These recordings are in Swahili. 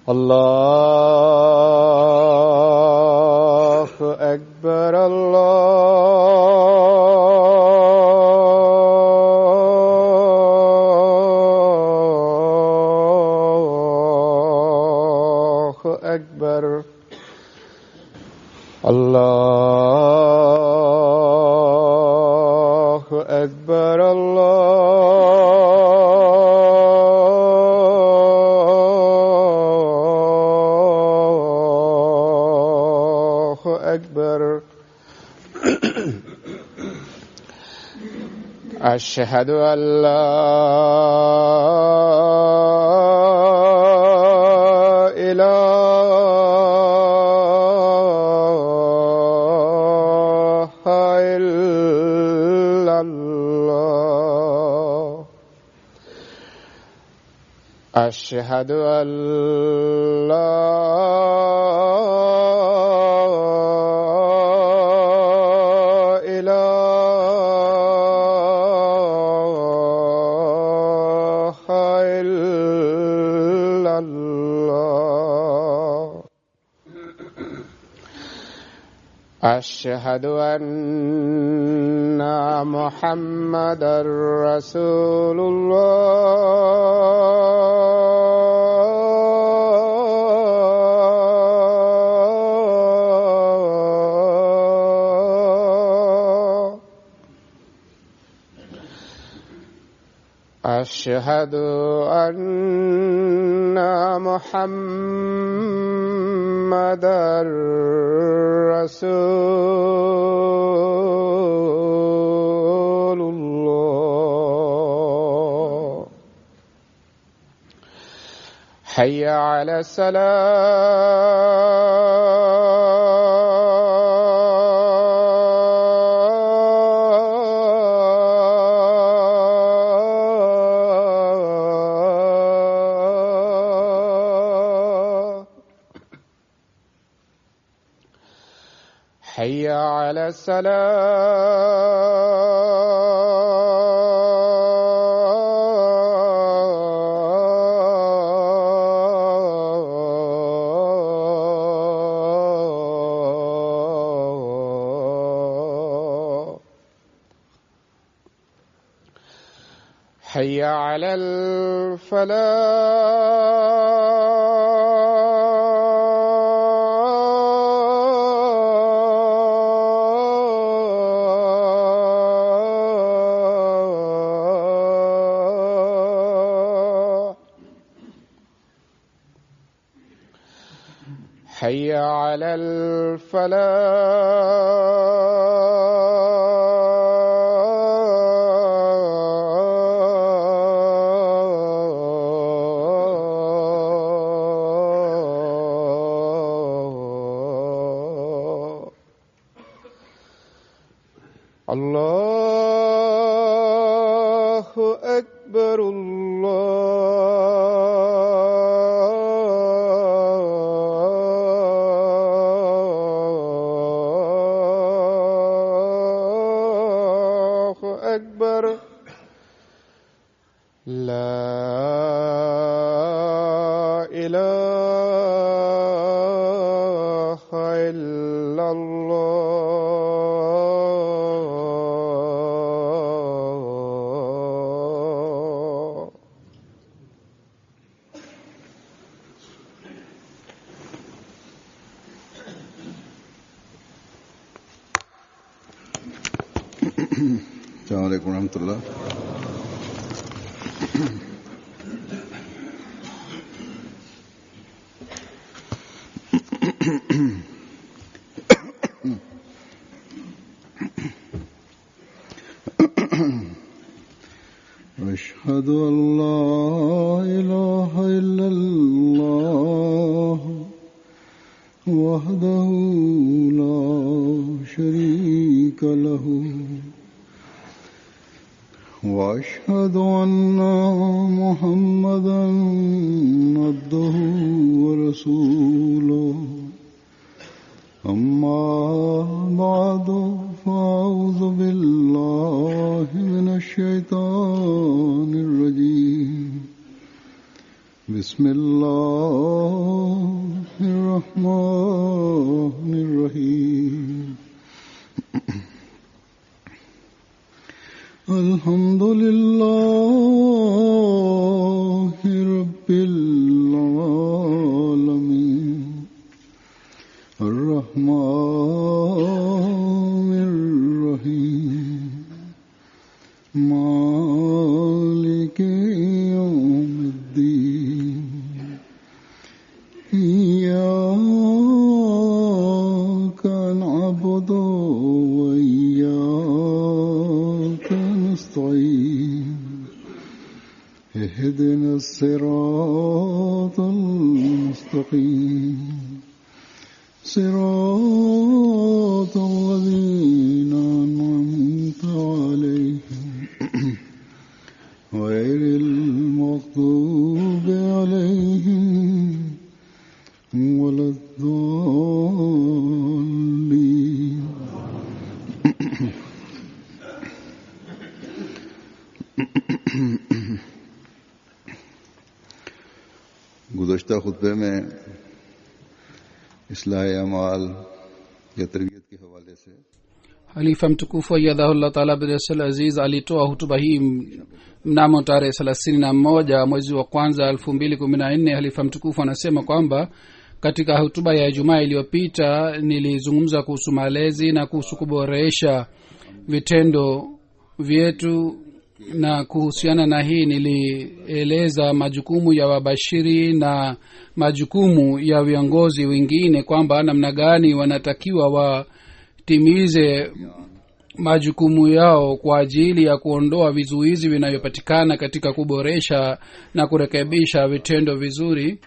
الله أكبر الله أكبر الله أكبر الله أكبر أشهد أن لا إله إلا الله أشهد أن لا إله إلا الله أشهد أن محمدًا رسول الله أشهد أن محمدًا رسول الله حي على الصلاة حي على الصلاة حي على الفلاح حي على الفلاح الله أكبر الله أكبر لا إله إلا الله السلام عليكم ورحمة الله. أشهد أن لا إله إلا الله وحده لا شريك له وأشهد أن محمدًا عبده ورسوله أما بعد فأعوذ بالله من الشيطان الرجيم بسم الله الرحمن الرحيم الحمد لله رب العالمين الرحمن الرحيم مالك يوم الدين إياك نعبد وإياك نستعين اهدنا الصراط المستقيم صراط الذين أنعمت عليهم غير المغضوب عليهم ولا الضالين गुज़श्ता खुतबे में इस्लाह अमाल या तरबियत के हवाले से Halifa mtukufu ayyadhahullah taala Abdul Aziz alitoa hutuba hii mnamo tarehe 31 mwezi wa kwanza 2014. Halifa mtukufu anasema kwamba katika hutuba ya Ijumaa iliyopita nilizungumza kuhusu malezi na kuhusu kuboresha vitendo vyetu, na kuhusiana na hii nilieleza majukumu ya wabashiri na majukumu ya viongozi wengine, kwamba namna gani wanatakiwa watimize majukumu yao kwa ajili ya kuondoa vizuizi vinavyopatikana katika kuboresha na kurekebisha vitendo vizuri,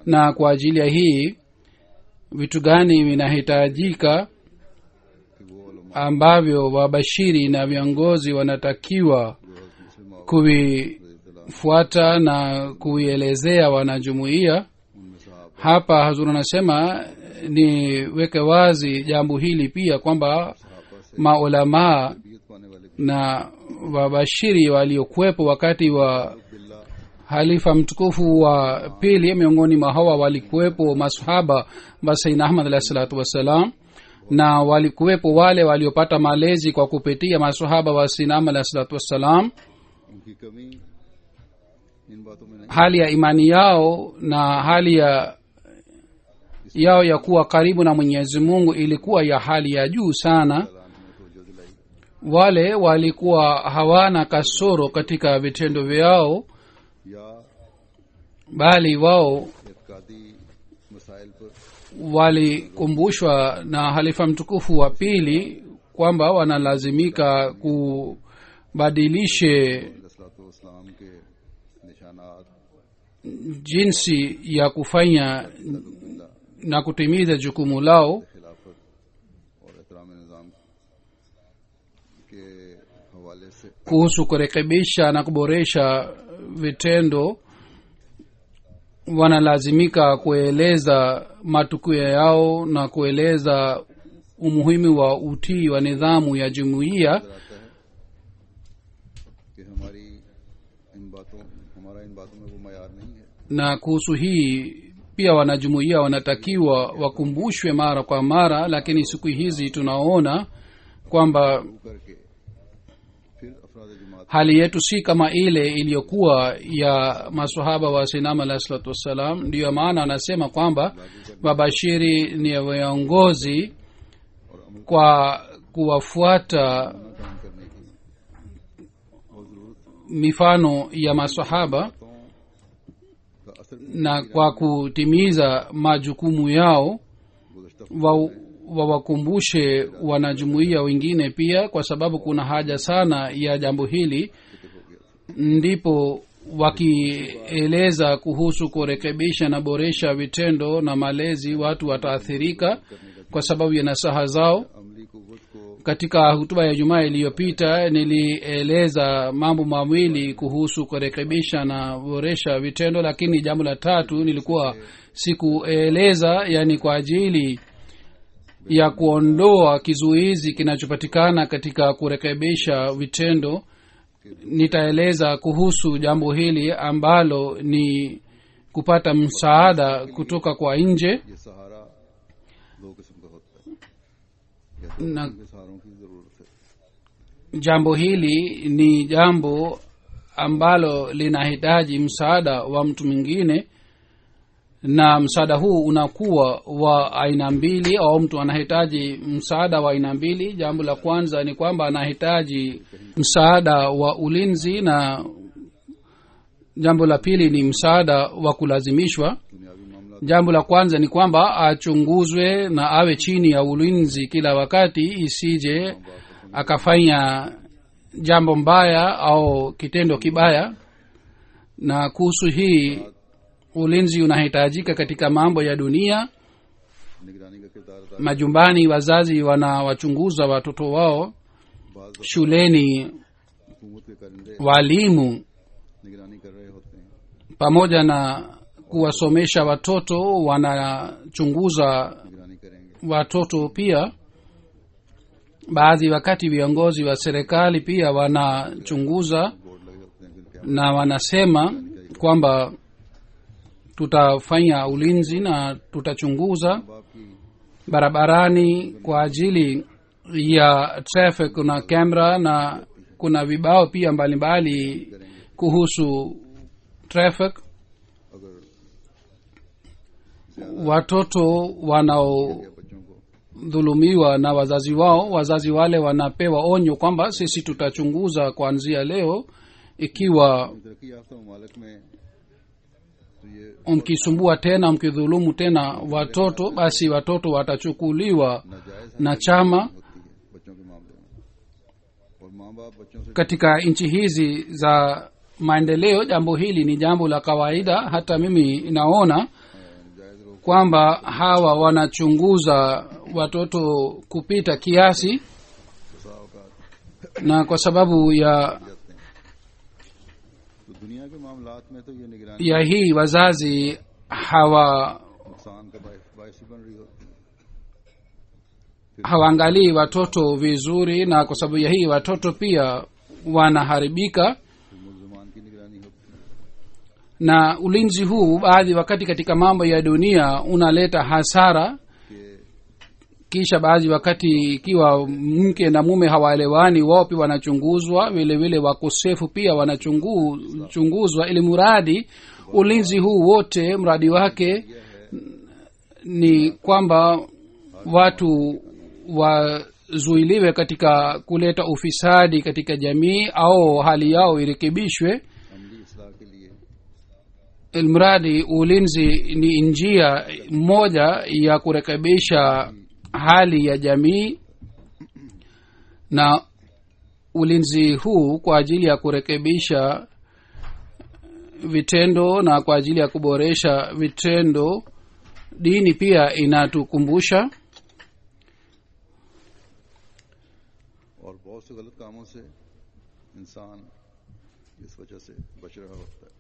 na kwa ajili ya hii vitu gani vinahitajika ambavyo wabashiri na viongozi wanatakiwa kuvifuata na kuielezea wanajumuiya. Hapa hazur anasema niweke wazi jambo hili pia, kwamba maulamaa na wabashiri waliokuwepo wakati wa halifa mtukufu wa pili, miongoni mwa hawa walikuwepo masahaba wa Sayyidina Ahmad alayhi salatu wassalam, na walikuwepo wale waliopata malezi kwa kupitia masahaba wa Sayyidina Ahmad alayhi salatu wassalam. Hali ya imani yao na hali yao ya kuwa karibu na Mwenyezi Mungu ilikuwa ya hali ya juu sana. Wale walikuwa hawana kasoro katika vitendo vyao, bali wao walikumbushwa na halifa mtukufu wa pili kwamba wanalazimika kubadilishe jinsi ya kufanya na kutimiza jukumu lao kuhusu kurekebisha na kuboresha vitendo. Wanalazimika kueleza matukio yao na kueleza umuhimu wa utii wa nidhamu ya jumuiya. Na kuhusu hii pia wanajumuiya wanatakiwa wakumbushwe mara kwa mara, lakini siku hizi tunaona kwamba hali yetu si kama ile iliyokuwa ya maswahaba wa Sayyidina alayhi salatu wassalam. Ndiyo maana anasema kwamba wabashiri ni viongozi kwa kuwafuata mifano ya maswahaba na kwa kutimiza majukumu yao wawakumbushe wanajumuiya wengine pia, kwa sababu kuna haja sana ya jambo hili. Ndipo wakieleza kuhusu kurekebisha na boresha vitendo na malezi, watu wataathirika kwa sababu ya nasaha zao. Katika hutuba ya Jumaa iliyopita nilieleza mambo mawili kuhusu kurekebisha na boresha vitendo, lakini jambo la tatu nilikuwa sikueleza, yani kwa ajili ya kuondoa kizuizi kinachopatikana katika kurekebisha vitendo. Nitaeleza kuhusu jambo hili ambalo ni kupata msaada kutoka kwa nje ये सहारा दो किस्म का होता है, या दो na किस्म के सहारों की जरूरत है। jambo hili ni jambo ambalo linahitaji msaada wa mtu mwingine, na msaada huu unakuwa wa aina mbili, au mtu anahitaji msaada wa aina mbili. Jambo la kwanza ni kwamba anahitaji msaada wa ulinzi, na jambo la pili ni msaada wa kulazimishwa. दुनियावी मामला jambo la kwanza ni kwamba achunguzwe na awe chini ya ulinzi kila wakati, isije akafanya jambo mbaya au kitendo kibaya. Na kuhusu hii, ulinzi unahitajika katika mambo ya dunia. निगरानी का किरदार अदा Majumbani wazazi wanawachunguza watoto wao, बाज shuleni हुकूमत के कारिंदे walimu निगरानी कर रहे होते हैं। pamoja na kuwasomesha watoto wanachunguza निगरानी करेंगे। watoto pia. Baadhi wakati viongozi wa serikali pia wanachunguza board लगे होते हैं, फिर क्या na wanasema kwamba tutafanya ulinzi na tutachunguza बाप की barabarani kwa ajili ya traffic. Kuna kamera na kuna vibao pia mbalimbali kuhusu traffic. अगर Watoto wanaodhulumiwa na wazazi wao, wazazi wale wanapewa onyo kwamba sisi tutachunguza kuanzia leo, ikiwa तरक्की याफ्ता ममालिक में तो ये mkisumbua tena, mkidhulumu tena watoto, basi watoto watachukuliwa नाजायज na chama. होती है बच्चों के मामले में, और माँ बाप बच्चों से Katika nchi hizi za maendeleo, jambo hili ni jambo la kawaida. Hata mimi naona जायज रोक kwamba hawa wanachunguza watoto kupita kiasi, फसा औकात na kwa sababu ya जाते हैं। तो दुनिया के मामलात में तो ये निगरानी ya hii wazazi hawa नुकसान का बायस बन रही होती है। hawaangalii watoto vizuri, na kwa sababu ya hii watoto pia wanaharibika. फिर मुल्ज़िमान की निगरानी होती है। Na ulinzi huu baadhi wakati katika mambo ya dunia unaleta hasara, कि kisha baadhi wakati ikiwa mke na mume hawaelewani, wao pia wanachunguzwa, vile vile wakosefu pia wanachunguzwa, ili mradi ulinzi huu wote mradi wake ni kwamba watu wazuiliwe katika kuleta ufisadi katika jamii, au hali yao irekebishwe. अमली इस्लाह के लिए Ilmradi ulinzi ni njia moja ya kurekebisha hali ya jamii, na ulinzi huu kwa ajili ya kurekebisha vitendo na kwa ajili ya kuboresha vitendo, dini pia inatukumbusha. और बहुत से गलत कामों से इंसान इस वजह से बच रहा होता है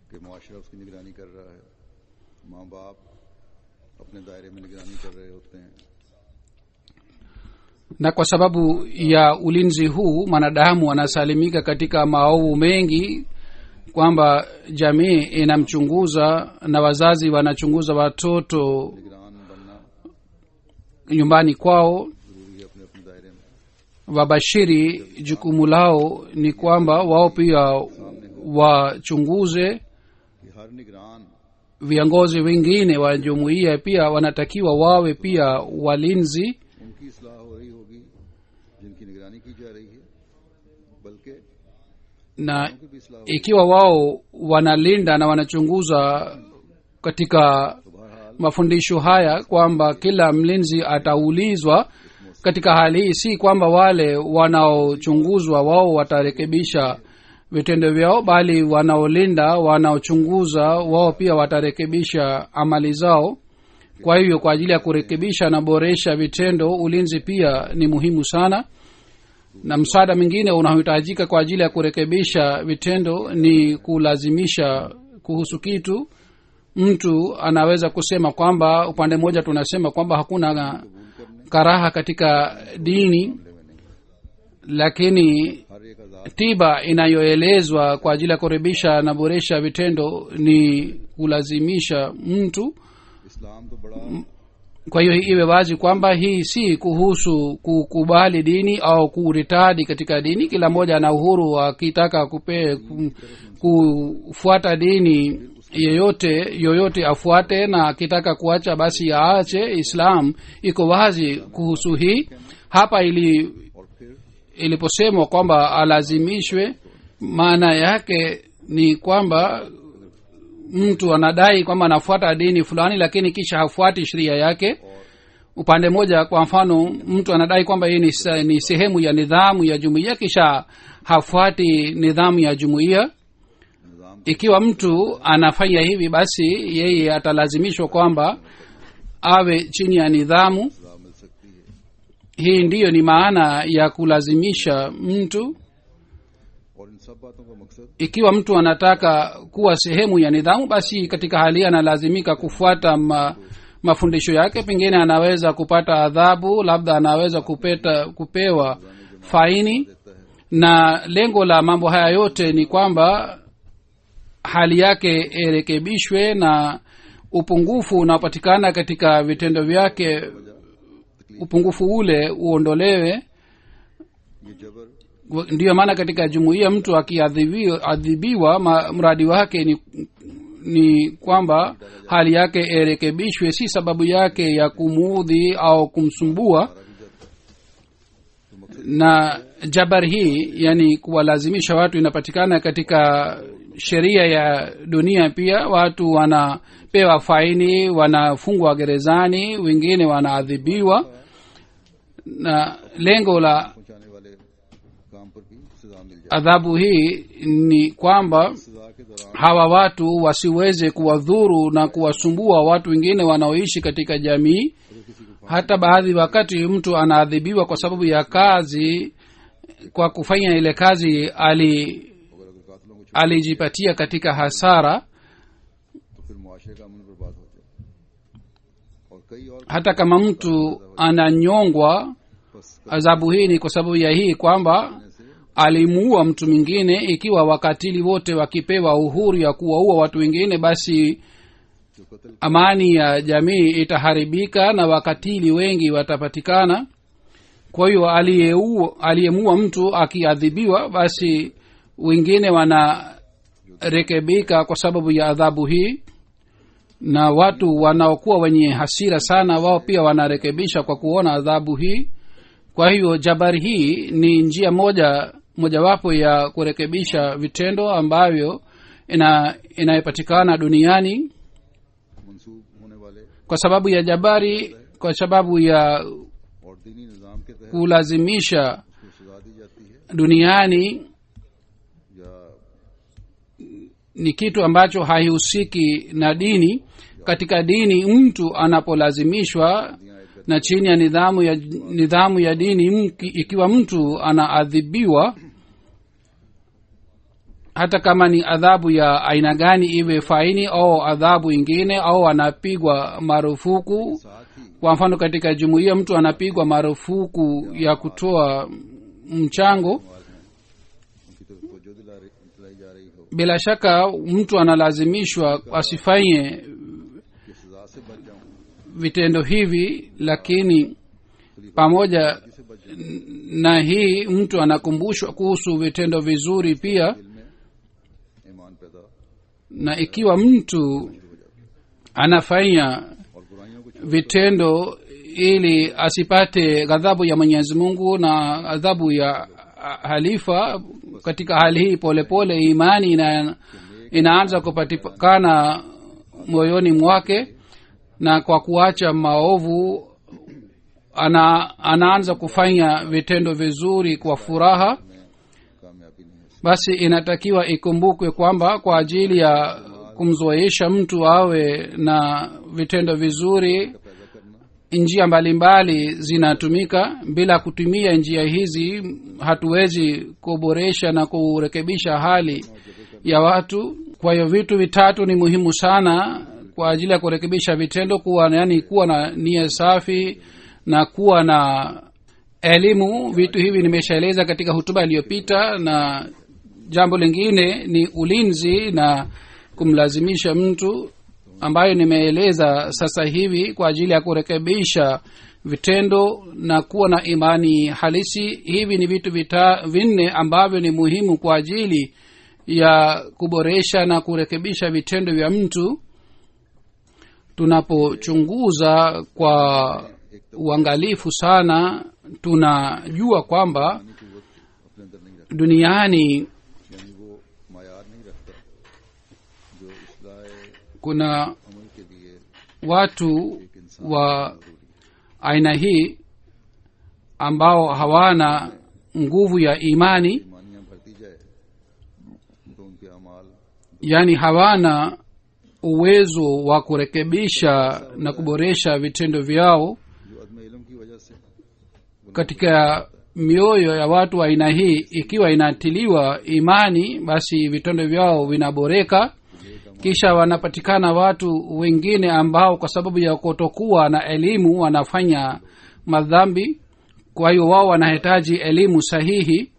कि मुआशरा उसकी निगरानी कर रहा है, माँ बाप अपने दायरे में निगरानी कर रहे होते हैं। Na kwa sababu ya ulinzi huu mwanadamu anasalimika katika maovu mengi, kwamba jamii inamchunguza na wazazi wanachunguza watoto निगरान बनना nyumbani kwao. जरूरी है अपने अपने दायरे में। Wabashiri jukumu lao ni kwamba wao pia wachunguze. कि हर निगरान Viongozi wengine wa jumuiya pia wanatakiwa wawe pia walinzi, उनकी इस्लाह हो रही होगी जिनकी निगरानी की जा रही है, बल्कि na उनकी भी इस्लाह ikiwa wao wanalinda na wanachunguza katika तो बहरहाल mafundisho haya kwamba kila mlinzi ataulizwa. Katika hali hii si kwamba wale wanaochunguzwa wao watarekebisha vitendo vyao, bali wanaolinda, wanaochunguza wao pia watarekebisha amali zao. Kwa hivyo kwa ajili ya kurekebisha na boresha vitendo, ulinzi pia ni muhimu sana. Na msaada mwingine unaohitajika kwa ajili ya kurekebisha vitendo ni kulazimisha kuhusu kitu. Mtu anaweza kusema kwamba upande mmoja tunasema kwamba hakuna karaha katika dini, lakini हर एक आजाद tiba inayoelezwa kwa ajili ya kurekebisha na boresha vitendo ni kulazimisha mtu. इस्लाम तो बड़ा Kwa hiyo iwe wazi kwamba hii si kuhusu kukubali dini au kuritadi katika dini. Kila mmoja ana uhuru akitaka kufuata dini yoyote afuate, na akitaka kuacha basi aache. Islam iko wazi kuhusu hii. Hapa और फिर iliposemwa kwamba alazimishwe, maana yake ni kwamba mtu anadai kwamba anafuata dini fulani lakini kisha hafuati sheria yake. Upande mmoja, kwa mfano, mtu anadai kwamba hii ni sehemu ya nidhamu ya jumuiya kisha hafuati nidhamu ya jumuiya. निजाम Ikiwa mtu anafanya hivi, basi yeye atalazimishwa kwamba awe chini ya nidhamu. सजा मिल सकती है Hii ndiyo ni maana ya kulazimisha mtu. और इन सब बातों का मकसद Ikiwa mtu anataka kuwa sehemu ya nidhamu, basi katika hali analazimika kufuata mafundisho yake. Pengine anaweza kupata adhabu, labda anaweza kupewa faini, देता है na lengo la mambo haya yote ni kwamba hali yake irekebishwe na upungufu unaopatikana katika vitendo vyake, upungufu ule uondolewe. ये जबर Ndiyo maana katika jumuiya mtu akiadhibiwa, mradi wake ni kwamba hali yake irekebishwe, si sababu yake ya kumuudhi au kumsumbua. Na jabar hii, yani kuwalazimisha watu, inapatikana katika sheria ya dunia pia. Watu wanapewa faini, wanafungwa gerezani, wengine wanaadhibiwa, na lengo la पहुंचाने वाले काम पर भी सजा मिल जाए adhabu hii ni kwamba सजा के दौरान hawa watu wasiweze kuwadhuru na kuwasumbua watu wengine wanaoishi katika jamii. अगर किसी को Hata baadhi wakati mtu anaadhibiwa kwa sababu ya kazi, kwa kufanya ile kazi अगर कातलों को alijipatia katika hasara. तो फिर मुआशरे का अमन बर्बाद हो जाए और कई और Hata kama mtu ananyongwa, बस adhabu hii ni kwa sababu ya hii kwamba करने से alimuua mtu mwingine. Ikiwa wakatili wote wakipewa uhuru ya kuwaua watu wengine, basi जो कत्ल amani ya jamii itaharibika na wakatili wengi watapatikana. Kwa hiyo aliyemuua mtu akiadhibiwa, basi wengine wanarekebika kwa sababu ya adhabu hii, na watu wanaokuwa wenye hasira sana, wao pia wanarekebisha kwa kuona adhabu hii. Kwa hiyo jabari hii ni njia mojawapo ya kurekebisha vitendo ambavyo inayopatikana duniani. मंसूब होने वाले Kwa sababu ya jabari, kwa sababu ya और दीनी निज़ाम के तहत kulazimisha उसको सजा दी जाती है duniani या ni kitu ambacho haihusiki na dini. Katika dini, mtu anapolazimishwa na chini ya nidhamu ya dini, ikiwa mtu anaadhibiwa, hata kama ni adhabu ya aina gani, iwe faini au adhabu ingine, au anapigwa marufuku. साथ ही Kwa mfano, katika jumuiya mtu anapigwa marufuku ya kutoa mchango, उनकी तरफ तवज्जो दिलाई जा रही हो bila shaka mtu analazimishwa asifanye कि सजा से बच जाऊं vitendo hivi, lakini pamoja से बच जाऊं na hii mtu anakumbushwa kuhusu vitendo vizuri pia. दिल में ईमान पैदा Na ikiwa mtu anafanya और बुराइयों को vitendo ili asipate ghadhabu ya Mwenyezi Mungu na adhabu ya halifa, katika hali hii polepole imani inaanza kupatikana moyoni mwake, na kwa kuacha maovu anaanza kufanya vitendo vizuri kwa furaha. कामयाबी नहीं है Basi inatakiwa ikumbukwe kwamba kwa ajili ya kumzoesha mtu awe na vitendo vizuri, पैदा करना njia mbalimbali zinatumika. Bila kutumia njia hizi hatuwezi kuboresha na kurekebisha hali ya watu. Kwa hiyo vitu vitatu ni muhimu sana kwa ajili ya kurekebisha vitendo: kuwa na nia safi, na kuwa na elimu, vitu hivi nimeshaeleza katika hutuba iliyopita. Na jambo lingine ni ulinzi na kumlazimisha mtu, ambayo nimeeleza sasa hivi, kwa ajili ya kurekebisha vitendo na kuwa na imani halisi. Hivi ni vitu vinne ambavyo ni muhimu kwa ajili ya kuboresha na kurekebisha vitendo vya mtu. Tunapochunguza kwa uangalifu sana, tunajua kwamba duniani kuna watu wa aina hii ambao hawana nguvu ya imani, yani hawana uwezo wa kurekebisha na kuboresha vitendo vyao. Katika mioyo ya watu wa aina hii, ikiwa inatiliwa imani, basi vitendo vyao vinaboreka. Kisha wanapatikana watu wengine ambao kwa sababu ya kutokuwa na elimu wanafanya madhambi, kwa hiyo wao wanahitaji elimu sahihi.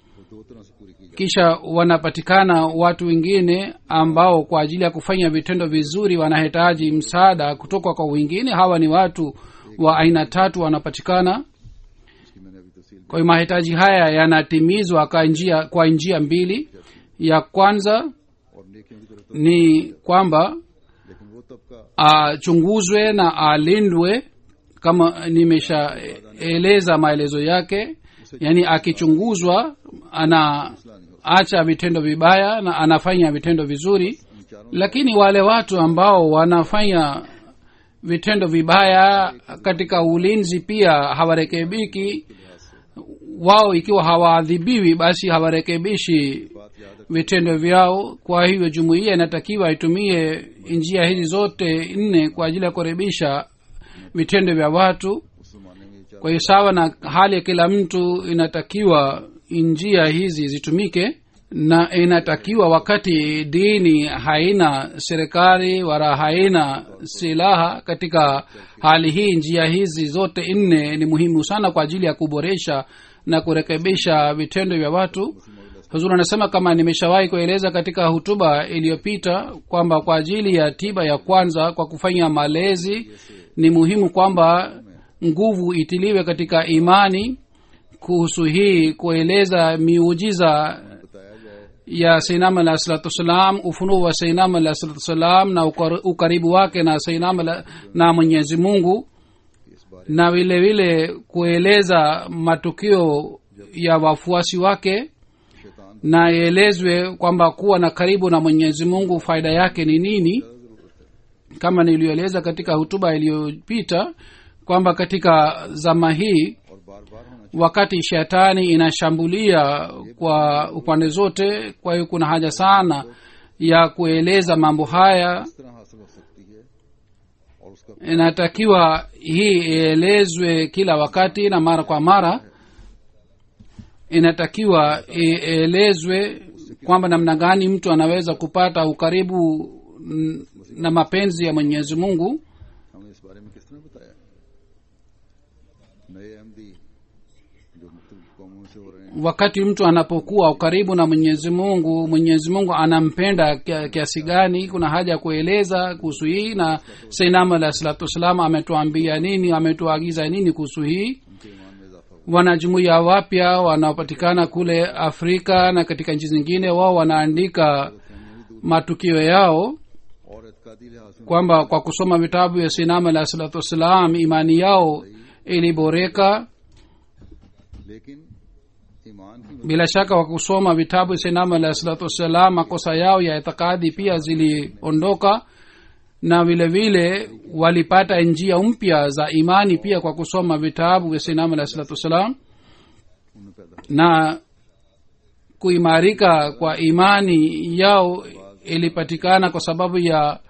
Kisha wanapatikana watu wengine ambao kwa ajili ya kufanya vitendo vizuri wanahitaji msaada kutoka kwa wengine. Hawa ni watu wa aina tatu wanapatikana. Kwa hiyo mahitaji haya yanatimizwa kwa njia mbili. Ya kwanza ni kwamba achunguzwe na alindwe, kama nimeshaeleza maelezo yake. Yani akichunguzwa anaacha vitendo vibaya na anafanya vitendo vizuri. Lakini wale watu ambao wanafanya vitendo vibaya katika ulinzi pia hawarekebiki. Wao ikiwa hawaadhibiwi, basi hawarekebishi vitendo vyao. Kwa hivyo jumuiya inatakiwa itumie njia hizi zote nne kwa ajili ya kurekebisha vitendo vya watu. Kwa hiyo sawa na hali ya kila mtu, inatakiwa njia hizi zitumike, na inatakiwa wakati dini haina serikali wala haina silaha, katika hali hii njia hizi zote nne ni muhimu sana kwa ajili ya kuboresha na kurekebisha vitendo vya watu. Huzuri anasema, kama nimeshawahi kueleza katika hutuba iliyopita, kwamba kwa ajili ya tiba ya kwanza kwa kufanya malezi, ni muhimu kwamba nguvu itiliwe katika imani. Kuhusu hii kueleza miujiza ya Sayyidina alayhi salatu wassalam, ufunuo wa Sayyidina alayhi salatu wassalam na ukaribu wake na Sayyidina na Mwenyezi Mungu, na vile vile kueleza matukio ya wafuasi wake, na ielezwe kwamba kuwa na karibu na Mwenyezi Mungu faida yake ni nini. Kama nilieleza katika hutuba iliyopita kwamba katika zama hii, wakati shetani inashambulia kwa upande zote, kwa hiyo kuna haja sana ya kueleza mambo haya. Inatakiwa hii ielezwe kila wakati na mara kwa mara. Inatakiwa ielezwe kwamba namna gani mtu anaweza kupata ukaribu na mapenzi ya Mwenyezi Mungu. Wakati mtu anapokuwa ukaribu na Mwenyezi Mungu, Mwenyezi Mungu anampenda kiasi gani, kuna haja ya kueleza kuhusu hii. Na Sayyidina alayhi salatu wassalam ametuambia nini, ametuagiza nini kuhusu hii. Wanajumuiya wapya wanaopatikana kule Afrika na katika nchi zingine, wao wanaandika matukio yao kwamba kwa kusoma vitabu vya Sayyidina alayhi salatu wassalam imani yao iliboreka. Bila shaka kwa kusoma vitabu vya Sayyidina alayhi salatu wassalam, makosa yao ya itikadi pia ziliondoka, na vile vile walipata njia mpya za imani pia kwa kusoma vitabu vya Sayyidina alayhi salatu wassalam. Na kuimarika kwa imani yao ilipatikana kwa sababu ya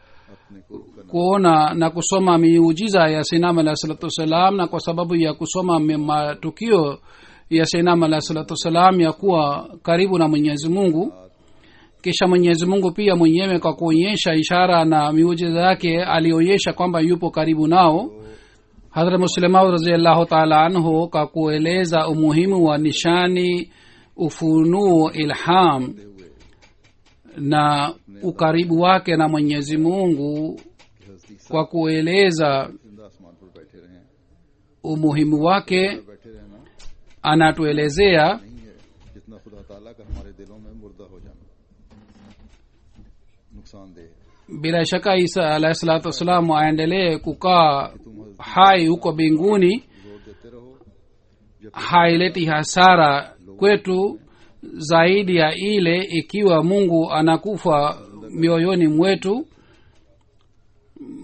kuona na kusoma miujiza ya Sayyidina alayhi salatu wassalam, na kwa sababu ya kusoma matukio ya Sayyidina alayhi salatu wassalam ya kuwa karibu na Mwenyezi Mungu. Kisha Mwenyezi Mungu pia mwenyewe kwa kuonyesha ishara na miujiza yake alionyesha kwamba yupo karibu nao. hadhrat muslemaud raziallahu taala anhu kwa kueleza umuhimu wa nishani, ufunuo, ilham na ukaribu wake na mwenyezi mungu, kwa kueleza जिंदा आसमान पर बैठे रहे, umuhimu wake बैठे रहना anatuelezea नहीं है जितना खुदा ताला का हमारे दिलों में मुर्दा हो जाना नुकसानदेह है। bila shaka isa alahi salatu wassalam aendelee kukaa hai huko mbinguni जोर देते रहो जब haileti hasara kwetu zaidi ya ile ikiwa mungu anakufa mioyoni mwetu.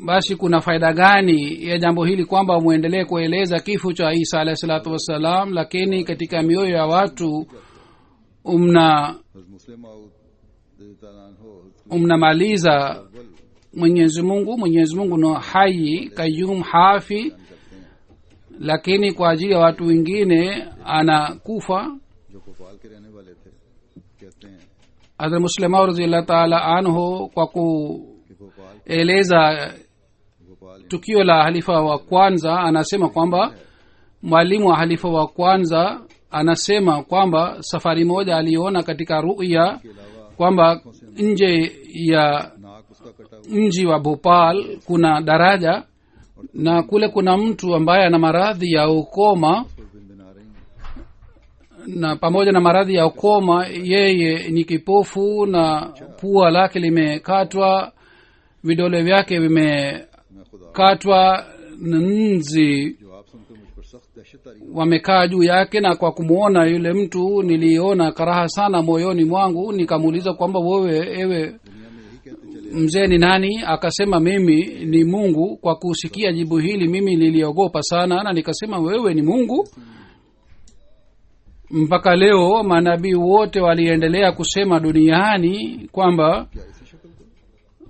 basi kuna faida gani ya jambo hili kwamba mwendelee kueleza kifo cha isa alahi salatu wassalam, lakini katika mioyo ya watu मुस्लिम mnamaliza mwenyezi mungu no hai kayum hafi, lakini kwa ajili ya watu wengine anakufa. जो भोपाल के रहने वाले थे कहते हैं hadrat muslima radhiyallahu taala anhu kwa कि kueleza Bhopal tukio la halifa wa kwanza anasema kwamba mwalimu wa halifa wa kwanza anasema kwamba safari moja aliona katika ruya kwamba nje ya नाक उसका कटा हुआ mji wa bhopal kuna daraja na kule kuna mtu ambaye ana maradhi ya ukoma, बिन बना रही na pamoja na maradhi ya ukoma yeye ni kipofu na pua lake limekatwa, vidole vyake vimekatwa, मैं खुदा na nzi जो आप सुनकर मुझ पर सख्त दहशत आ रही wamekaa juu yake. Na kwa kumwona yule mtu niliona karaha sana moyoni mwangu, nikamuuliza kwamba wewe ewe दुनिया में यही कहते चले mzee ni nani? Akasema mimi ni mungu. Kwa kusikia jibu hili mimi niliogopa sana na nikasema wewe ni mungu? Mpaka leo manabii wote waliendelea kusema duniani kwamba क्या इसी शक्ल को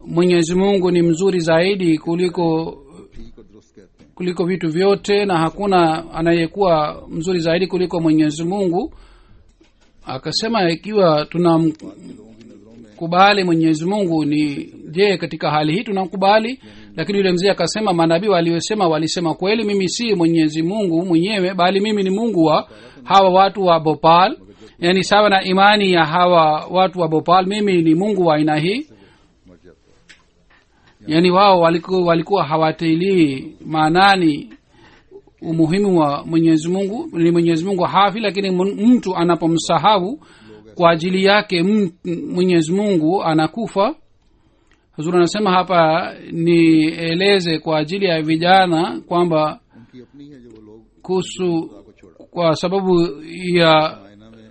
mwenyezi mungu ni mzuri zaidi kuliko ठीक और दुरुस्त कहते हैं। kuliko vitu vyote na hakuna anayekuwa mzuri zaidi kuliko mwenyezi mungu. Akasema ikiwa tunamkubali mwenyezi mungu ni je, katika hali hii tunamkubali? Lakini yule mzee akasema manabii walisema kweli, mimi si mwenyezi mungu mwenyewe, bali mimi ni mungu wa hawa watu wa bhopal, yani sawa na imani ya hawa watu wa bhopal, mimi ni mungu wa aina hii. मर जाता है yani wao walikuwa hawatilii maanani umuhimu wa mwenyezi mungu. Ni mwenyezi mungu hafi, lakini mtu anapomsahau kwa ajili yake mwenyezi mungu anakufa. Huzuri anasema hapa nieleze kwa ajili ya vijana kwamba उनकी अपनी है जो वो लोग kuhusu को छोड़ kwa sababu ya आईना में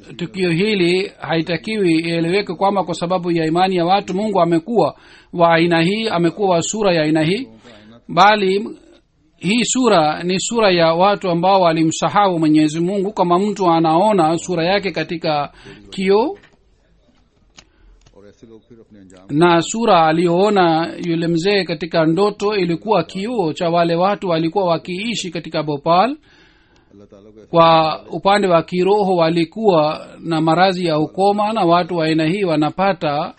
अपनी tukio hili haitakiwi ieleweke kwamba kwa sababu ya imani ya watu mungu amekuwa wa aina hii, amekuwa wa sura ya aina hii, bali hii sura ni sura ya watu ambao walimsahau mwenyezi mungu. Kama mtu anaona sura yake katika kioo और ऐसे लोग फिर अपने अंजाम na sura aliyoona yule mzee katika ndoto ilikuwa kioo cha wale watu walikuwa wakiishi katika bhopal. अल्लाह ताला को ऐसे Kwa upande wa kiroho walikuwa na maradhi ya ukoma, na watu wa aina hii wanapata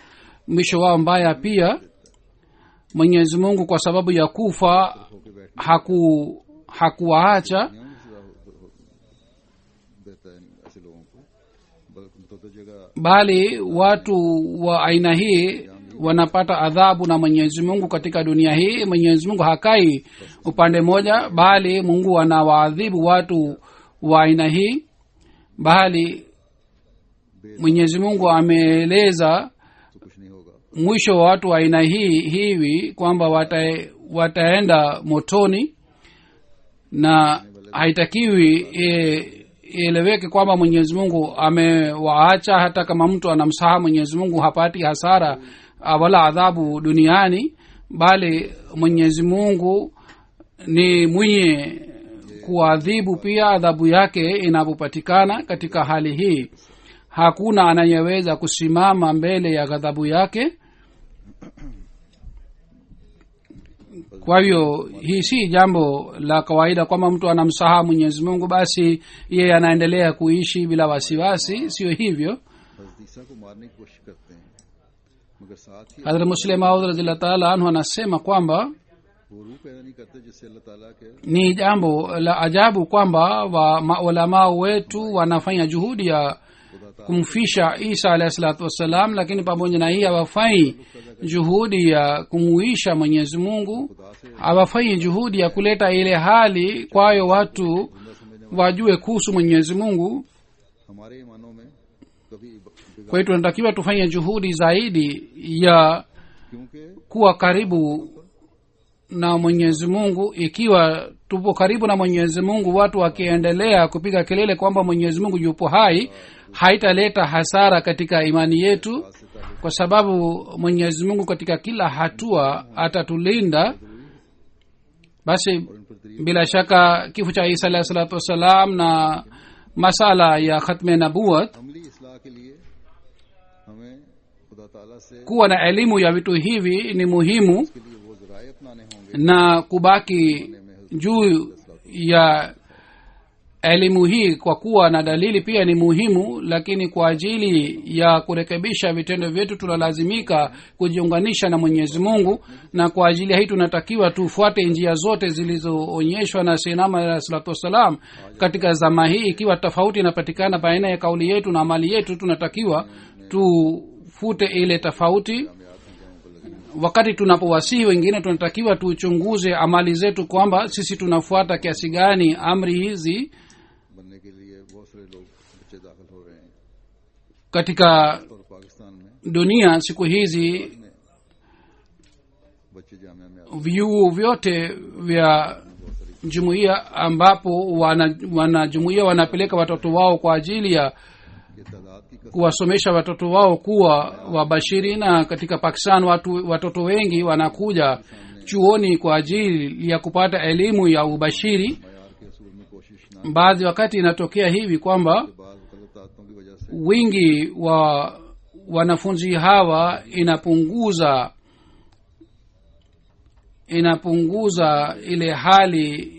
mwisho wao mbaya pia. Mwenyezi mungu kwa sababu ya kufa hakuwaacha, दुनिया में देता है ऐसे लोगों को बल्कि तो जगह bali watu wa aina hii wanapata adhabu na mwenyezi mungu katika dunia hii. Mwenyezi mungu hakai upande moja, bali mungu anawaadhibu watu wa aina hii, bali mwenyezi mungu ameeleza तो कुछ नहीं होगा। mwisho wa watu wa aina hii hivi kwamba wataenda motoni, na haitakiwi ieleweke kwamba mwenyezi mungu amewaacha. Hata kama mtu anamsaha mwenyezi mungu hapati hasara wala adhabu duniani, bali mwenyezi mungu ni mwenye kuadhibu pia. Adhabu yake inapopatikana katika hali hii, hakuna anayeweza kusimama mbele ya ghadhabu yake. Kwa hivyo hii si jambo la kawaida kwamba mtu anamsaha mwenyezi mungu basi yeye anaendelea kuishi bila wasiwasi. sio hivyo. हजदीसा को मारने की कोशिश करते हैं मगर साथ ही hadrat muslim maud radhiyallahu ta'ala anhu anasema kwamba वो रूह पैदा नहीं करते जिससे अल्लाह ताला के ni jambo la ajabu kwamba maulamaa wetu wanafanya juhudi ya kumfisha isa alahi salatu wassalam, lakini pamoja na hii hawafanyi juhudi ya kumuisha mwenyezi mungu, hawafanyi juhudi ya kuleta ile hali kwayo watu wajue kuhusu mwenyezi mungu. हमारे ईमानों में कभी kwa hiyo tunatakiwa tufanye juhudi zaidi ya क्योंकि kuwa karibu na mwenyezi mungu. Ikiwa tupo karibu na mwenyezi mungu, watu wakiendelea kupiga kelele kwamba mwenyezi mungu yupo hai, haitaleta hasara katika imani yetu, kwa sababu mwenyezi mungu katika kila hatua atatulinda. basi bila shaka kifo cha isa alahi salatu wassalam na masala ya khatme nabuat, अमली इस्लाह के लिए हमें खुदा ताला से kuwa na elimu ya vitu hivi ni muhimu, के लिए वो ज़राए अपनाने होंगे na kubaki juu ya elimu hii kwa kuwa na dalili pia ni muhimu. Lakini kwa ajili ya kurekebisha vitendo vyetu tunalazimika kujiunganisha na mwenyezi mungu, na kwa ajili ya hii tunatakiwa tufuate njia zote zilizoonyeshwa na sayyidina alayhi salatu wassalam katika zama hii. Ikiwa tofauti inapatikana baina ya kauli yetu na amali yetu, tunatakiwa tufute ile tofauti. Wakati tunapowasihi wengine, tunatakiwa tuchunguze amali zetu kwamba sisi tunafuata kiasi gani amri hizi. बनने के लिए बहुत सारे लोग बच्चे दाखिल हो रहे हैं Katika और पाकिस्तान में dunia siku hizi बच्चे जामिया में आते vyuo vyote vya jumuiya ambapo wanajumuiya wanapeleka watoto wao kwa ajili ya हैं ये तादाद की कसम kuwasomesha watoto wao kuwa wabashiri. Na katika Pakistan watoto wengi wanakuja chuoni kwa ajili ya kupata elimu ya ubashiri. मयार के असूल में कोशिश ना Baadhi wakati inatokea hivi kwamba बाद गलत आदतों की वजह से wingi wa wanafunzi hawa inapunguza ile hali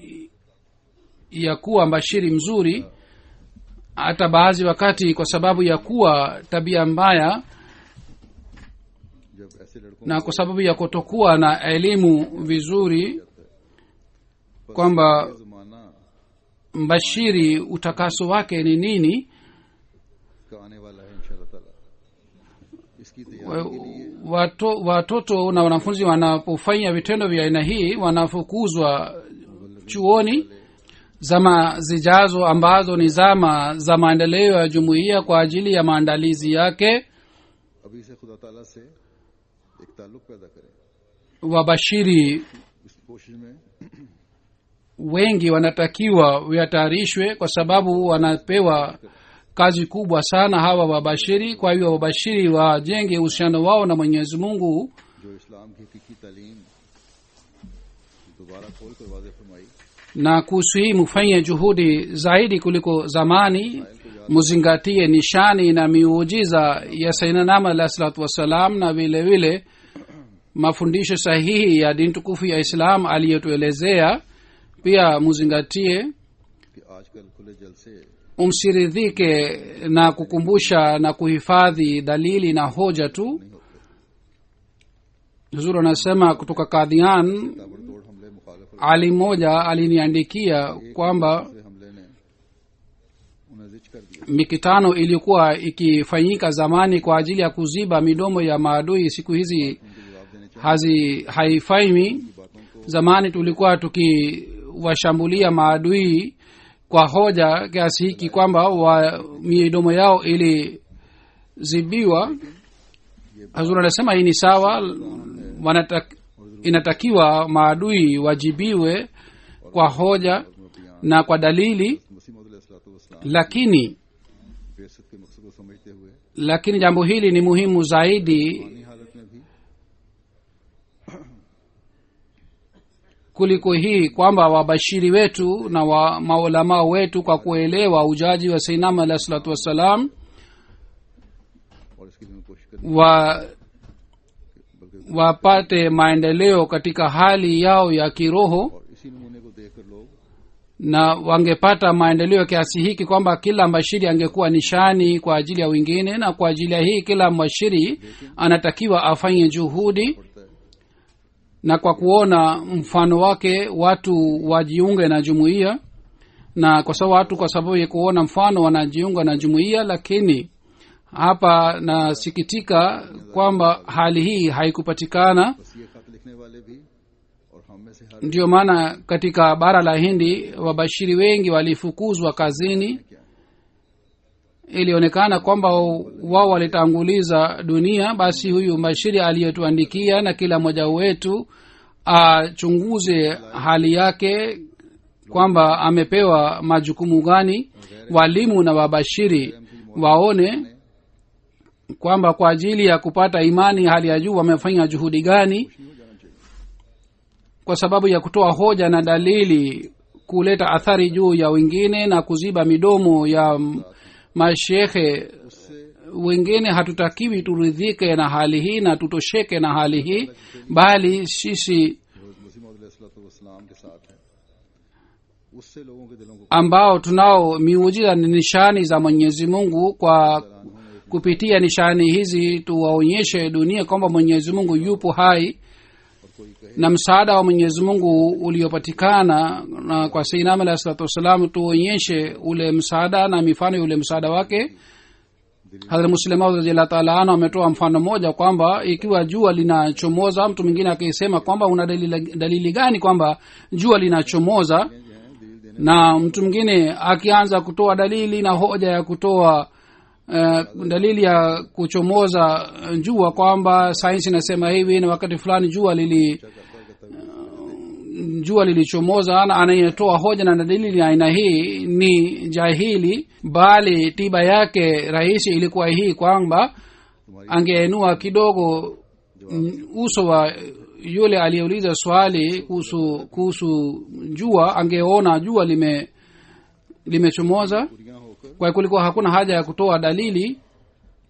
ya kuwa mbashiri mzuri. Hata baadhi wakati kwa sababu ya kuwa tabia mbaya जब ऐसे लड़कों na kwa sababu ya kutokuwa na elimu vizuri, kwamba ज़माना mbashiri utakaso wake ni nini, का आने वाला है इंशाअल्लाह ताला इसकी तैयारी के लिए watoto na wanafunzi wanapofanya vitendo vya aina hii wanafukuzwa chuoni. Zama zijazo ambazo ni zama za maendeleo ya jumuiya kwa ajili ya maandalizi yake, अभी से खुदा ताला से एक ताल्लुक पैदा करें wabashiri इस कोशिश में wengi wanatakiwa watayarishwe, kwa sababu wanapewa kazi kubwa sana hawa wabashiri. Kwa hiyo wabashiri wajenge uhusiano wao na mwenyezi mungu जो इस्लाम की हकीकी तालीम दोबारा खोल कर वाज़ेह फरमाई na kuhusu hii mufanye juhudi zaidi kuliko zamani. Muzingatie nishani na miujiza ya sayyidina alayhi salatu wassalam, na vile vile mafundisho sahihi ya dini tukufu ya Islam aliyotuelezea. Pia muzingatie, कि आजकल खुले जलसे umsiridhike na kukumbusha na kuhifadhi dalili na hoja tu. Huzur anasema kutoka Kadhian, ताबड़तोड़ हमले मुखालिफ ali mmoja aliniandikia kwamba से हमले ने उन्हें जिच कर दिया mikutano iliyokuwa ikifanyika zamani kwa ajili ya kuziba midomo ya maadui siku hizi उनके जवाब देने haifanyi. Zamani tulikuwa tukiwashambulia maadui kwa hoja kiasi hiki kwamba midomo yao ilizibiwa. Hazur anasema hii ni sawa, inatakiwa maadui wajibiwe kwa hoja na kwa dalili, मसीह मौद अलैहिस्सलाम lakini बेइज्जत के मकसद को समझते हुए lakini jambo hili ni muhimu zaidi अपनी हालत में भी kuliko hii, kwamba wabashiri wetu na maulamaa wetu kwa kuelewa ujaji wa sayyidina alayhi salatu wassalam और इसके लिए कोशिश करें wapate maendeleo katika hali yao ya kiroho, और इसी नमूने को देखकर लोग na wangepata maendeleo kiasi hiki kwamba kila mbashiri angekuwa nishani kwa ajili ya wengine. Na kwa ajili ya hii kila mbashiri anatakiwa afanye juhudi, पड़ता है na kwa kuona mfano wake watu wajiunge na jumuiya, na kwa sababu ya kuona mfano wanajiunga na jumuiya. Lakini hapa nasikitika kwamba hali hii haikupatikana. बस ये खत लिखने वाले भी और हम में से हर Ndiyo maana katika bara la Hindi wabashiri wengi walifukuzwa kazini. Ilionekana kwamba wao walitanguliza dunia. Basi huyu mbashiri aliyetuandikia, na kila mmoja wetu achunguze hali yake kwamba amepewa majukumu gani. Walimu na wabashiri waone kwamba kwa ajili ya kupata imani hali ya juu wamefanya juhudi gani, kwa sababu ya kutoa hoja na dalili, kuleta athari juu ya wengine na kuziba midomo ya mashehe wengine. Hatutakiwi turidhike na hali hii na tutosheke na hali hii, bali sisi वसलाम के साथ है, उससे लोगों के दिलों को ambao tunao miujiza ni nishani za Mwenyezi Mungu, kwa kupitia nishani hizi tuwaonyeshe dunia kwamba Mwenyezi Mungu yupo hai, na msaada wa Mwenyezi Mungu uliopatikana na kwa Sayyidina alayhi salatu wasalam tuonyeshe ule msaada na mifano ya ule msaada wake. Hadhrat Muslim Maud radhiyallahu ta'ala anhu ametoa mfano mmoja kwamba ikiwa jua linachomoza, mtu mwingine akisema kwamba una dalili gani kwamba jua linachomoza, na mtu mwingine akianza kutoa dalili na hoja ya kutoa dalili ya kuchomoza jua kwamba sayansi inasema hivi na wakati fulani jua lilichomoza, na anayetoa hoja na dalili ya aina hii ni jahili, bali tiba yake rahisi ilikuwa hii kwamba angeinua kidogo uso wa yule aliyeuliza swali kuhusu jua, angeona jua limechomoza. Kwa kulikuwa hakuna haja ya kutoa dalili,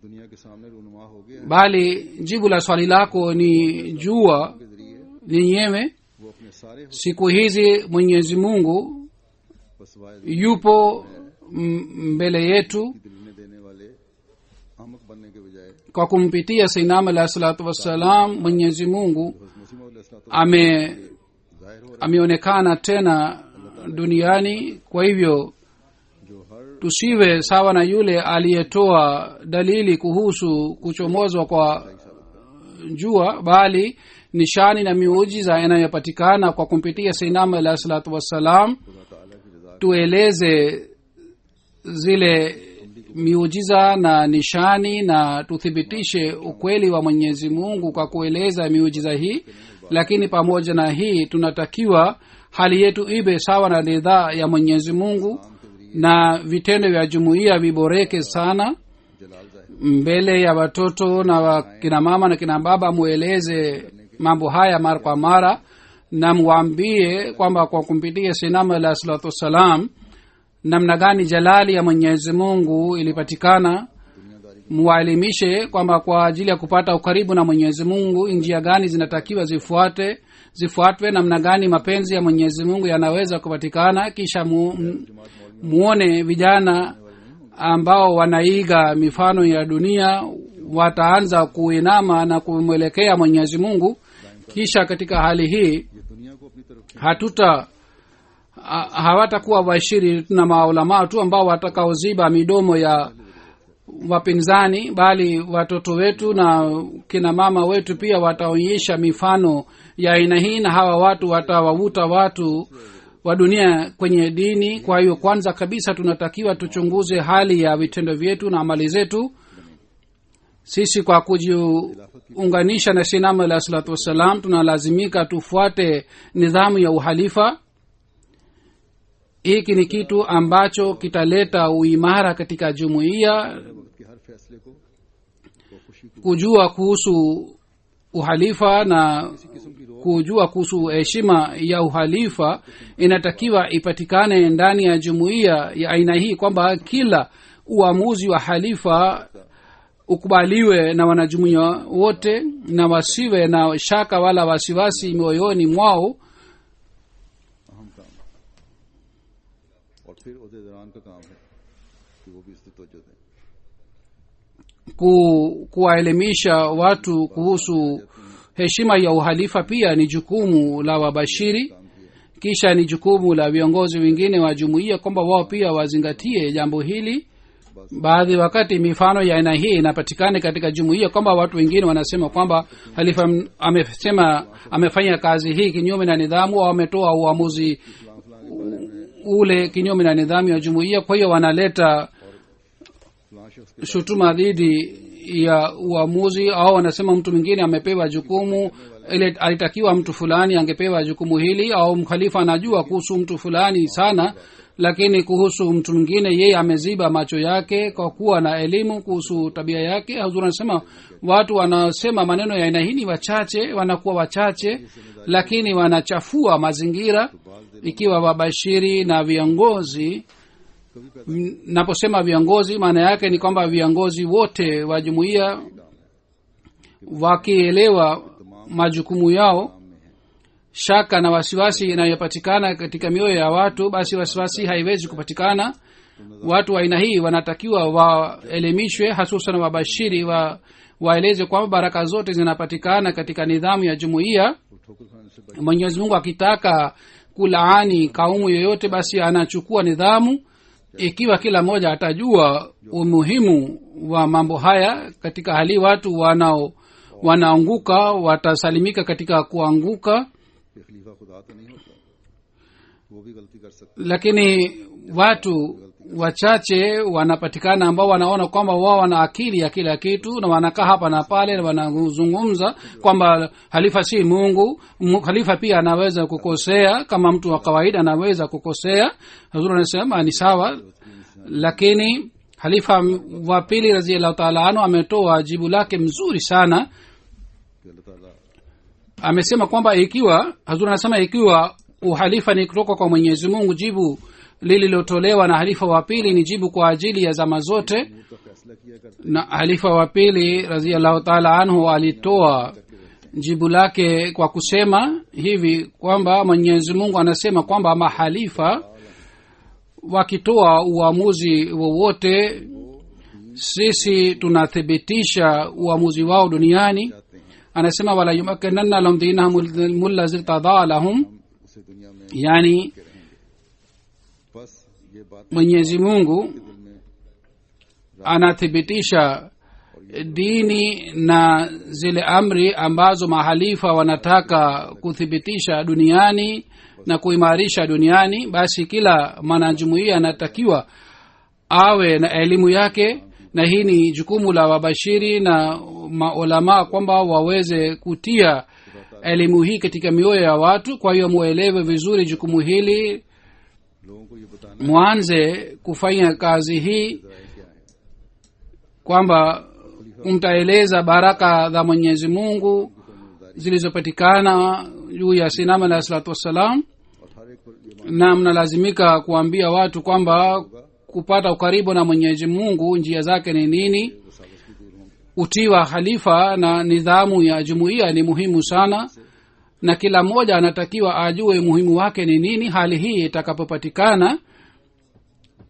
दुनिया के सामने रूनुमा हो गया, bali jibu la swali lako ni jua lenyewe. वो अपने सारे Siku hizi Mwenyezi Mungu फसवाए yupo mbele yetu दिलने देने वाले अहमक बनने के बजाय kwa kumpitia Sayyidina alayhi salatu wassalam. Mwenyezi Mungu मसीह मौद अलैहिस्सलातु जाहिर हो ameonekana tena duniani. Kwa hivyo जो हर tusiwe sawa na yule aliyetoa dalili kuhusu kuchomozwa kwa jua, bali nishani na miujiza inayopatikana kwa kumpitia Sayyidina alayhi salatu wassalam. खुदा ताला की रजा Tueleze zile miujiza na nishani na tuthibitishe ukweli wa Mwenyezi Mungu kwa kueleza miujiza hii. Lakini pamoja na hii tunatakiwa hali yetu ibe sawa na ridhaa ya Mwenyezi Mungu, na vitendo vya jumuiya viboreke sana जलाल जाहिर mbele ya watoto na kina mama na kina baba. Mueleze mambo haya mara kwa mara na mwambie kwamba kwa kumpitia Sayyidina alayhi salatu wassalam namna gani jalali ya Mwenyezi Mungu ilipatikana. Muwaelimishe kwamba kwa ajili ya kupata ukaribu na Mwenyezi Mungu njia gani zinatakiwa zifuatwe, namna gani mapenzi ya Mwenyezi Mungu yanaweza kupatikana. Kisha muone vijana ambao wanaiga mifano ya dunia wataanza kuinama na kumwelekea Mwenyezi Mungu. Kisha katika hali hii ये दुनिया को अपनी तरफ hawatakuwa washiri na maulamaa tu ambao watakaoziba midomo ya wapinzani, bali watoto wetu na kina mama wetu pia wataonyesha mifano ya aina hii, na hawa watu watawavuta watu wa dunia kwenye dini. Kwa hiyo kwanza kabisa tunatakiwa tuchunguze hali ya vitendo vyetu na amali zetu. Sisi kwa kujiunganisha na Sayyidina alayhi salatu wassalam tunalazimika tufuate nidhamu ya uhalifa. Hiki ni kitu ambacho kitaleta uimara katika jumuiya. के हर फैसले को खुशी Kujua kuhusu uhalifa na kujua kuhusu heshima ya uhalifa inatakiwa ipatikane ndani ya jumuiya ya aina hii, kwamba kila uamuzi wa halifa ukubaliwe na wanajumuiya wote na wasiwe na shaka wala wasiwasi mioyoni mwao. अहम काम है और फिर ओहदेदारान का काम है कि वो भी इससे तवज्जो दें। Kuwaelimisha watu kuhusu heshima ya uhalifa pia ni jukumu la wabashiri, kisha ni jukumu la viongozi wengine wa jumuiya kwamba wao pia wazingatie jambo hili. Baadhi wakati mifano ya aina hii inapatikana katika jumuiya kwamba watu wengine wanasema kwamba halifa amefanya kazi hii kinyume na nidhamu au ametoa uamuzi ule kinyume na nidhamu ya jumuiya. Kwa hiyo wanaleta shutuma dhidi ya uamuzi, au wanasema mtu mwingine amepewa jukumu ile, alitakiwa mtu fulani angepewa jukumu hili, au mkhalifa anajua kuhusu mtu fulani sana, lakini kuhusu mtu mwingine yeye ameziba macho yake kwa kuwa na elimu kuhusu tabia yake. Hazur anasema watu wanasema maneno ya aina hii ni wachache, wanakuwa wachache, lakini wanachafua mazingira. Ikiwa wabashiri na viongozi, naposema viongozi maana yake ni kwamba viongozi wote wa jumuiya wakielewa majukumu yao, shaka na wasiwasi inayopatikana katika mioyo ya watu, basi wasiwasi haiwezi kupatikana. Watu wa aina hii wanatakiwa waelimishwe, hasusan wabashiri waeleze kwamba baraka zote zinapatikana katika nidhamu ya jumuiya. Mwenyezi Mungu akitaka kulaani kaumu yoyote, basi anachukua nidhamu. Ikiwa kila mmoja atajua umuhimu wa mambo haya, katika hali watu wanaanguka watasalimika katika kuanguka. Lakini watu wachache wanapatikana ambao wanaona kwamba wao wana akili ya kila kitu, na wanakaa hapa na pale na wanazungumza kwamba halifa si Mungu. Halifa pia anaweza kukosea kama mtu wa kawaida anaweza kukosea. Hazur anasema ni sawa, lakini halifa wa pili radhiyallahu ta'ala anhu ametoa jibu lake mzuri sana. Amesema kwamba Hazur anasema ikiwa uhalifa ni kutoka kwa Mwenyezi Mungu, jibu lililotolewa na halifa wa pili ni jibu kwa ajili ya zama zote. Na halifa wa pili radhiyallahu ta'ala anhu alitoa jibu lake kwa kusema hivi kwamba Mwenyezi Mungu anasema kwamba mahalifa wakitoa uamuzi wowote, sisi tunathibitisha uamuzi wao duniani. Anasema wala yumakkinanna lahum dinahum allazi irtadaa lahum, yani Mwenyezi Mungu anathibitisha dini na zile amri ambazo mahalifa wanataka kuthibitisha duniani na kuimarisha duniani. Basi kila mwanajumuiya anatakiwa awe na elimu yake, na hii ni jukumu la wabashiri na maulama kwamba waweze kutia elimu hii katika mioyo ya watu. Kwa hiyo muelewe vizuri jukumu hili, mwanze kufanya kazi hii kwamba mtaeleza baraka za Mwenyezi Mungu zilizopatikana juu ya Sinam alayhi salatu wassalam, na mnalazimika kuambia watu kwamba kupata ukaribu na Mwenyezi Mungu njia zake ni nini. Utii wa khalifa na nidhamu ya jumuiya ni muhimu sana, na kila mmoja anatakiwa ajue muhimu wake ni nini. Hali hii itakapopatikana,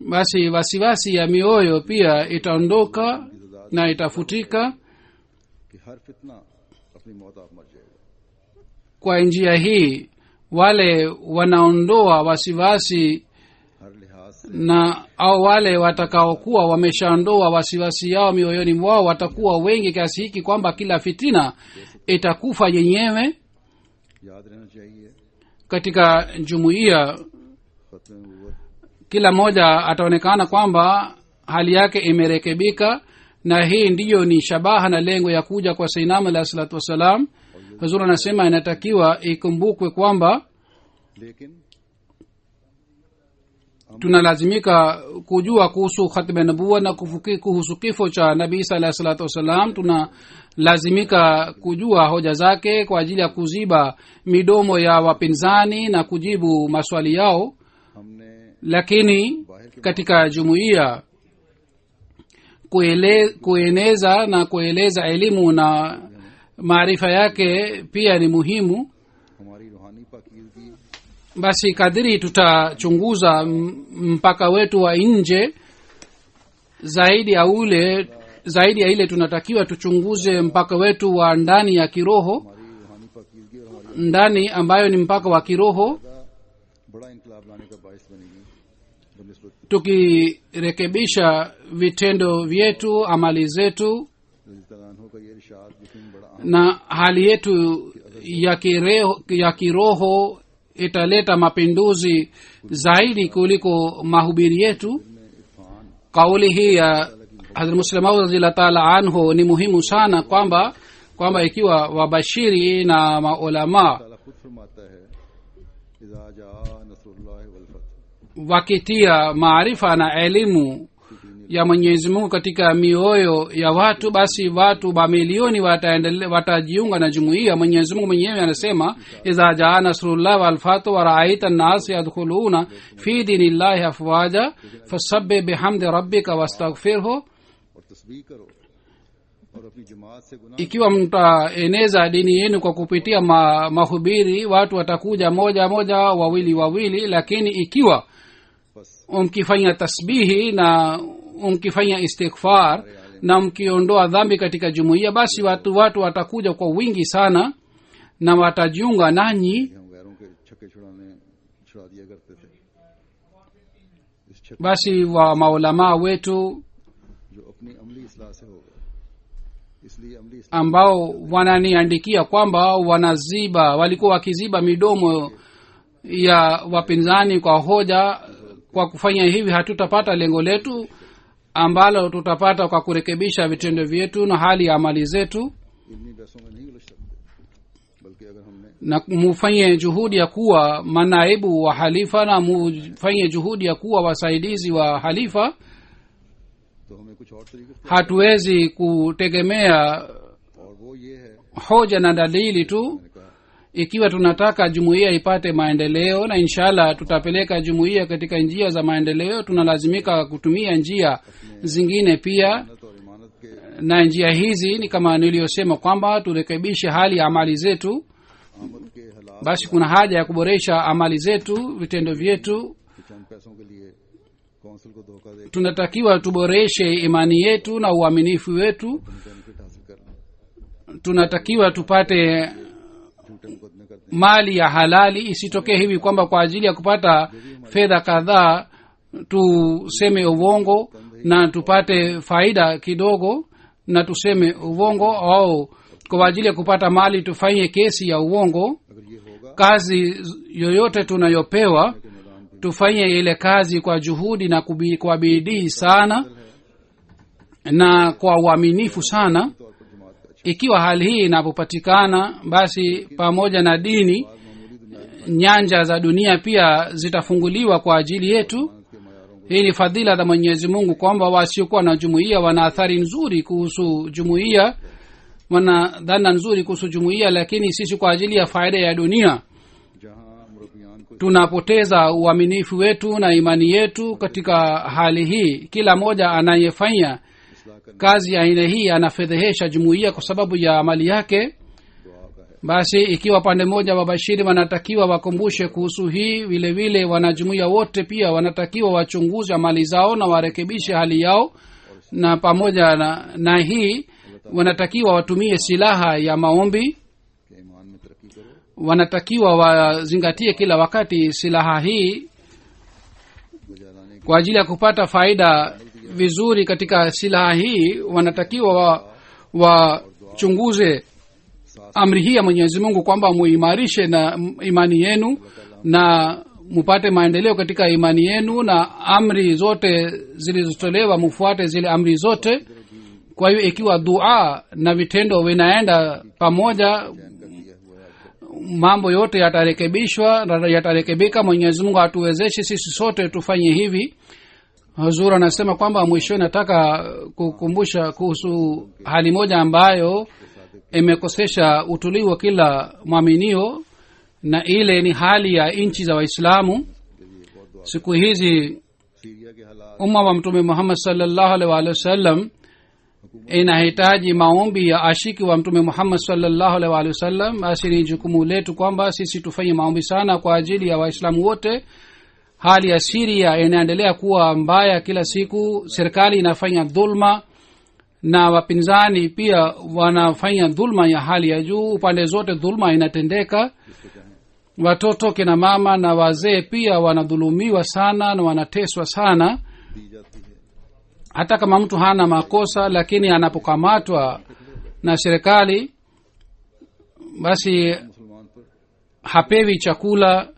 basi wasiwasi ya mioyo pia itaondoka na itafutika. Kwa njia hii wale wanaondoa wasiwasi na au wale watakaokuwa wameshaondoa wasiwasi yao mioyoni mwao watakuwa wengi kiasi hiki kwamba kila fitina itakufa yenyewe katika jumuiya. Kila mmoja ataonekana kwamba hali yake imerekebika, na hii ndiyo ni shabaha na lengo ya kuja kwa Sayyidina alayhi salatu wasalam. Hazur anasema inatakiwa ikumbukwe kwamba tunalazimika kujua kuhusu khatma nabuwa na kuhusu kifo cha Nabii Isa alayhi salatu wasalam. Tunalazimika kujua hoja zake kwa ajili ya kuziba midomo ya wapinzani na kujibu maswali yao. Lakini katika jumuiya kueneza na kueleza elimu na maarifa yake pia ni muhimu. Basi kadiri tutachunguza mpaka wetu wa nje zaidi ya ile tunatakiwa tuchunguze mpaka wetu wa ndani ya kiroho. ndani ambayo ni mpaka wa kiroho बड़ा इनकलाब लाने का बायस बनेगी बनिस्बत tukirekebisha vitendo vyetu amali zetu रज़ियल्लाहु का ये इरशाद यकीन बड़ा na hali yetu ya kiroho italeta mapinduzi zaidi kuliko mahubiri yetu. Irfan Kauli hii ya Hazrat Muslim Maud radhiyallahu ta'ala anhu ni muhimu sana kwamba ikiwa wabashiri na maulama ताला खुद फरमाता है इज़ा जा नसरुल्लाह वल फतह wakitia maarifa na elimu ya Mwenyezi Mungu katika mioyo ya watu, basi watu mamilioni watajiunga na jumuiya. Mwenyezi Mungu mwenyewe anasema idha jaa nasrullah wal fath wa ra'aita an-nas yadkhuluna fi dinillahi afwaja fasabbih bihamdi rabbika wastaghfirhu. और तस्बीह करो और अपनी जमात से गुनाह Ikiwa mtaeneza dini yenu kwa kupitia mahubiri, watu watakuja moja moja, wawili wawili, lakini ikiwa बस mkifanya tasbihi na mkifanya istighfar na mkiondoa dhambi katika jumuiya, basi watu watakuja kwa wingi sana na watajiunga nanyi. हम गैरों के छक्के छुड़ा दिया करते थे इस छक्के Basi wa maulamaa wetu जो अपनी अमली इस्लाह से होगा इसलिए अमली इस्लाह ambao wananiandikia kwamba walikuwa wakiziba midomo ya wapinzani kwa hoja, kwa kufanya hivi hatutapata lengo letu ambalo tutapata kwa kurekebisha vitendo vyetu na hali ya amali zetu. इन्हीं बहसों में नहीं उलझ सकते बल्कि अगर हमने Na mufanye juhudi ya kuwa manaibu wa halifa na mufanye juhudi ya kuwa wasaidizi wa halifa. तो हमें कुछ और तरीके से Hatuwezi kutegemea और वो ये है hoja na dalili tu. मैंने कहा Ikiwa tunataka jumuiya ipate maendeleo, na inshallah tutapeleka jumuiya katika njia za maendeleo, tunalazimika kutumia njia zingine pia, मेहनत और ईमानत के na njia hizi ni kama niliyosema kwamba turekebishe hali ya amali zetu. आमद के हालात Basi kuna haja ya kuboresha amali zetu, vitendo vyetu. के चंद पैसों के लिए कौंसिल को धोखा दे Tunatakiwa tuboreshe imani yetu na uaminifu wetu. Benefit हासिल करना Tunatakiwa tupate झूठे मुकदमे करते mali ya halali. Isitokee hivi kwamba kwa ajili ya kupata fedha kadhaa tuseme uongo na tupate faida kidogo na tuseme uongo, au kwa ajili ya kupata mali tufanye kesi ya uongo. अगर ये होगा Kazi yoyote tunayopewa के मैदान tufanye ile kazi kwa juhudi na kwa bidii sana na kwa uaminifu sana. तौर पर जमात का अच्छा Ikiwa hali hii inapopatikana, basi pamoja na dini, मामूली दुनिया nyanja za dunia pia zitafunguliwa kwa ajili yetu. के मयारों को Hii ni fadhila za Mwenyezi Mungu kwamba wasiokuwa na jumuiya wana athari nzuri kuhusu jumuiya, wana dhana nzuri kuhusu jumuiya, lakini sisi kwa ajili ya faida ya dunia जहां मुरब्बियान को tunapoteza uaminifu wetu na imani yetu. Katika hali hii, kila mmoja anayefanya इस्लाह करने kazi ya aina hii anafedhehesha jumuiya kwa sababu ya amali yake. दुआ का है Basi ikiwa pande moja wabashiri wanatakiwa wakumbushe kuhusu hii, vile vile wanajumuiya wote pia wanatakiwa wachunguze amali zao na warekebishe hali yao, na pamoja na hii wanatakiwa watumie silaha ya maombi. कि ईमान में तरक्की करो Wanatakiwa wazingatie kila wakati silaha hii बजा लाने kwa ajili ya kupata faida vizuri. Katika silaha hii wanatakiwa wachunguze amri hii ya Mwenyezi Mungu kwamba muimarishe na imani yenu na mupate maendeleo katika imani yenu, na amri zote zilizotolewa mufuate zile amri zote. Kwa hiyo ikiwa dua na vitendo vinaenda pamoja, mambo yote yatarekebishwa na yatarekebika. Mwenyezi Mungu atuwezeshe sisi sote tufanye hivi. Huzur anasema kwamba mwisho nataka kukumbusha kuhusu hali moja ambayo imekosesha utulivu wa kila mwaminio, na ile ni hali ya nchi za Waislamu. Siku hizi Syria के हालात umma wa Mtume Muhammad sallallahu alaihi wasallam inahitaji maombi ya ashiki wa Mtume Muhammad sallallahu alaihi wasallam. Basi ni jukumu letu kwamba sisi tufanye maombi sana kwa ajili ya Waislamu wote. Hali ya Syria inaendelea kuwa mbaya kila siku. Serikali inafanya dhulma na wapinzani pia wanafanya dhulma ya hali ya juu. Upande zote dhulma inatendeka. Watoto, kina mama na wazee pia wanadhulumiwa sana na wanateswa sana. Hata kama mtu hana makosa, lakini anapokamatwa na serikali basi hapewi chakula,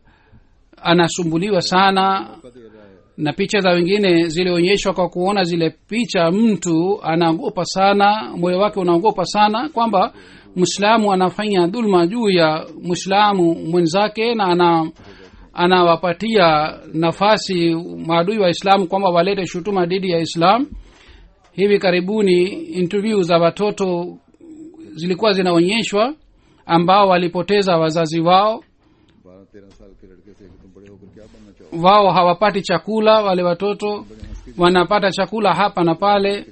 anasumbuliwa sana. Na picha za wengine zilionyeshwa. Kwa kuona zile picha mtu anaogopa sana, moyo wake unaogopa sana kwamba Muislamu anafanya dhulma juu ya Muislamu mwenzake, na anawapatia nafasi maadui wa Islamu kwamba walete shutuma dhidi ya Islam. Hivi karibuni interview za watoto zilikuwa zinaonyeshwa ambao walipoteza wazazi wao. Wao hawapati chakula, wale watoto wanapata chakula hapa na pale.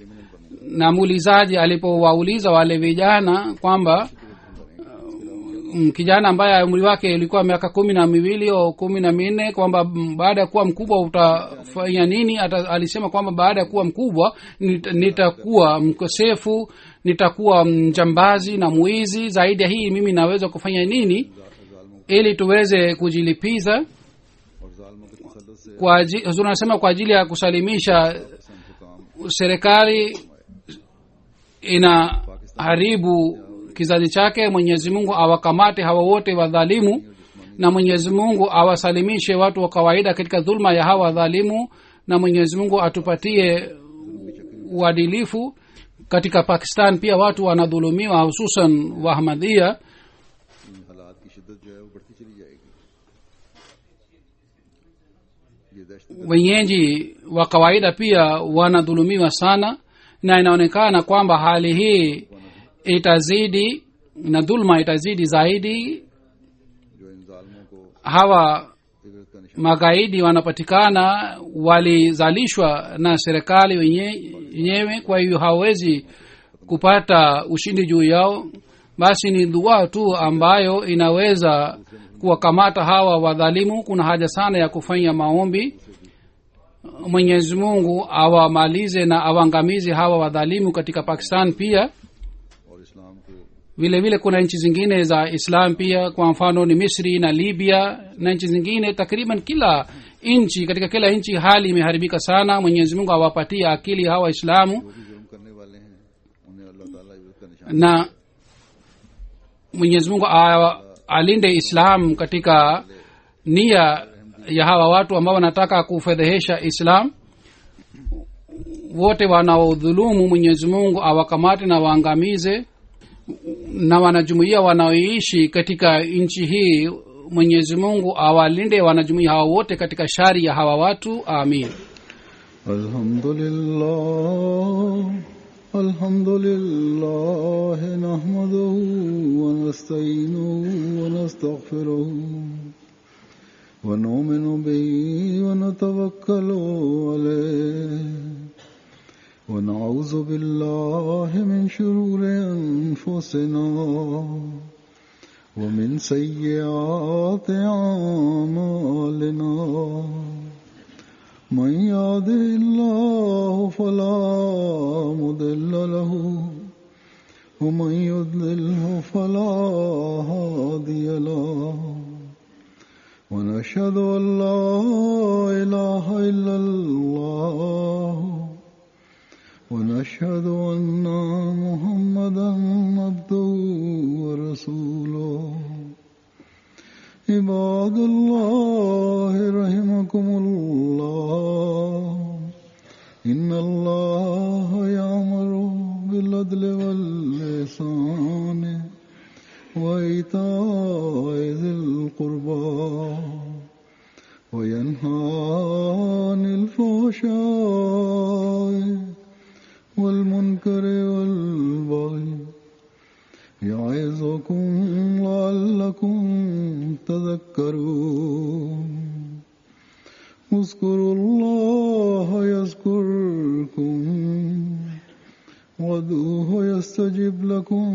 Na muulizaji alipowauliza wale vijana kwamba kijana ambaye umri wake ilikuwa miaka 12 au 14 kwamba baada ya kuwa mkubwa utafanya nini, alisema kwamba baada ya kuwa mkubwa nitakuwa mkosefu, nitakuwa mjambazi na mwizi. Zaidi ya hii mimi naweza kufanya nini ili tuweze kujilipiza? Tunasema kwa ajili ya kusalimisha serikali inaharibu kizazi chake. Mwenyezi Mungu awakamate hawa wote wadhalimu, na Mwenyezi Mungu awasalimishe watu wa kawaida katika dhulma ya hawa wadhalimu, na Mwenyezi Mungu atupatie uadilifu. Katika Pakistan pia watu wanadhulumiwa, hususan Ahmadiyya. Wenyeji wa kawaida pia wanadhulumiwa sana, na inaonekana kwamba hali hii itazidi na dhulma itazidi zaidi. Hawa magaidi wanapatikana walizalishwa na serikali wenyewe, kwa hiyo hawezi kupata ushindi juu yao. Basi ni dua tu ambayo inaweza kuwakamata hawa wadhalimu. Kuna haja sana ya kufanya maombi. Mwenyezi Mungu awamalize na awangamize hawa wadhalimu katika Pakistan pia. Vile vile kuna nchi zingine za Islam pia, kwa mfano ni Misri na Libya na nchi zingine. Takriban kila nchi, katika kila nchi hali imeharibika sana. Mwenyezi Mungu awapatie akili hawa Waislamu, na Mwenyezi Mungu alinde Islam katika nia ya hawa watu ambao wanataka kufedhehesha Islam. Wote wanaodhulumu Mwenyezi Mungu awakamate na waangamize, na wanajumuiya wanaoishi katika nchi hii Mwenyezi Mungu awalinde wanajumuiya hawa wote katika shari ya hawa watu. Amin. Alhamdulillah nahmaduhu wa nasta'inuhu wa nastaghfiruhu wa nu'minu bihi wa natawakkalu alayhi wa na'udhu billahi min shururi anfusina wa min sayyiati a'malina. من يهده الله فلا مضل له ومن يضلله فلا هادي له ونشهد أن لا إله إلا الله ونشهد أن محمدا عبده ورسوله. عباد الله رحمكم الله إن الله يأمر بالعدل والإحسان وإيتاء ذي القربى وينهى عن الفحشاء والمنكر والبغي يعظكم لعلكم تذكرون. اذكروا الله يذكركم وادعوه يستجب لكم